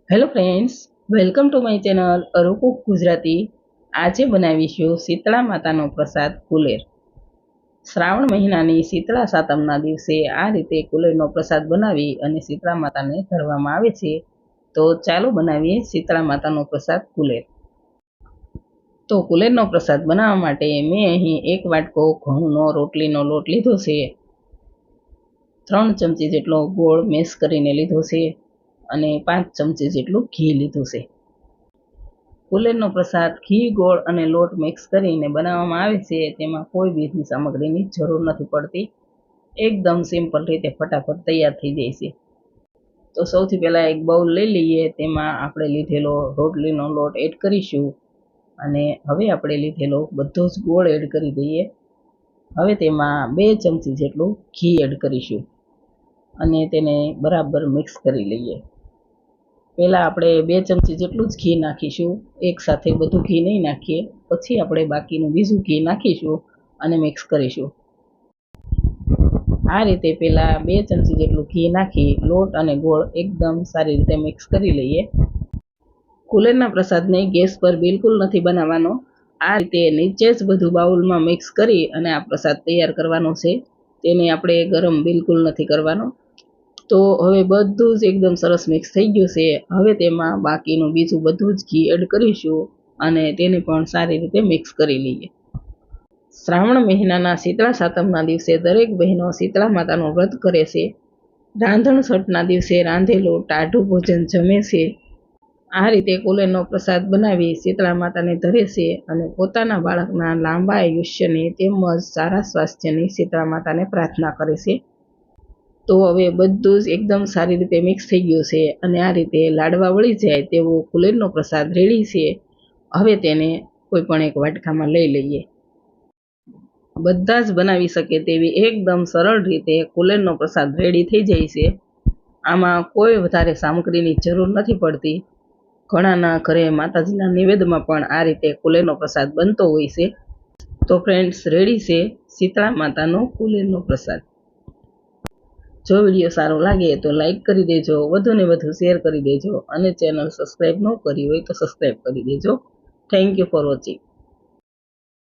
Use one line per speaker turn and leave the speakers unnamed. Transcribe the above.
Hello friends, welcome to my channel અરુકુક ગુજરાતી. આજે બનાવીશું શીતળા માતાનો પ્રસાદ કુલેર. શ્રાવણ મહિનાની શીતળા સાતમના દિવસે આ રીતે કુલેરનો પ્રસાદ બનાવી અને શીતળા માતાને ધરવામાં આવે છે. તો ચાલો બનાવીએ શીતળા માતાનો પ્રસાદ કુલેર. તો કુલેરનો પ્રસાદ બનાવવા માટે મેં અહીં એક વાટકો ઘઉંનો રોટલીનો લોટ લીધો છે, 3 ચમચી જેટલો ગોળ મેશ કરીને લીધો છે અને 5 ચમચી જેટલું ઘી લીધું છે. કુલેરનો પ્રસાદ ઘી, ગોળ અને લોટ મિક્સ કરીને બનાવવામાં આવે છે. તેમાં કોઈ બીજની સામગ્રીની જરૂર નથી પડતી. એકદમ સિમ્પલ રીતે ફટાફટ તૈયાર થઈ જાય છે. તો સૌથી પહેલાં એક બાઉલ લઈ લઈએ. તેમાં આપણે લીધેલો રોટલીનો લોટ એડ કરીશું અને હવે આપણે લીધેલો બધો જ ગોળ એડ કરી દઈએ. હવે તેમાં 2 ચમચી જેટલું ઘી એડ કરીશું અને તેને બરાબર મિક્સ કરી લઈએ. પહેલાં આપણે 2 ચમચી જેટલું જ ઘી નાખીશું, એકસાથે બધું ઘી નહીં નાખીએ. પછી આપણે બાકીનું બીજું ઘી નાખીશું અને મિક્સ કરીશું. આ રીતે પહેલાં 2 ચમચી જેટલું ઘી નાખી લોટ અને ગોળ એકદમ સારી રીતે મિક્સ કરી લઈએ. કુલેરના પ્રસાદને ગેસ પર બિલકુલ નથી બનાવવાનો. આ રીતે નીચે જ બધું બાઉલમાં મિક્સ કરી અને આ પ્રસાદ તૈયાર કરવાનો છે. તેને આપણે ગરમ બિલકુલ નથી કરવાનો. તો હવે બધું જ એકદમ સરસ મિક્સ થઈ ગયું છે. હવે તેમાં બાકીનું બીજું બધું જ ઘી એડ કરીશું અને તેને પણ સારી રીતે મિક્સ કરી લઈએ. શ્રાવણ મહિનાના શીતળા સાતમના દિવસે દરેક બહેનો શીતળા માતાનું વ્રત કરે છે. રાંધણ છઠના દિવસે રાંધેલું ટાઢું ભોજન જમે છે. આ રીતે કુલેરનો પ્રસાદ બનાવી શીતળા માતાને ધરે છે અને પોતાના બાળકના લાંબા આયુષ્યની તેમજ સારા સ્વાસ્થ્યની શીતળા માતાને પ્રાર્થના કરે છે. તો હવે બધું જ એકદમ સારી રીતે મિક્સ થઈ ગયું છે અને આ રીતે લાડવા વળી જાય તેવો કુલેરનો પ્રસાદ રેડી છે. હવે તેને કોઈ પણ એક વાટકામાં લઈ લઈએ. બધા જ બનાવી શકે તેવી એકદમ સરળ રીતે કુલેરનો પ્રસાદ રેડી થઈ જાય છે. આમાં કોઈ વધારે સામગ્રીની જરૂર નથી પડતી. ઘણાના ઘરે માતાજીના નિવેદમાં પણ આ રીતે કુલેરનો પ્રસાદ બનતો હોય છે. તો ફ્રેન્ડ્સ, રેડી છે શીતળા માતાનો કુલેરનો પ્રસાદ. જો વિડીયો સારો લાગે તો લાઈક કરી દેજો, વધુને વધુ શેર કરી દેજો અને ચેનલ સબસ્ક્રાઈબ ન કરી હોય તો સબસ્ક્રાઈબ કરી દેજો. Thank you for watching.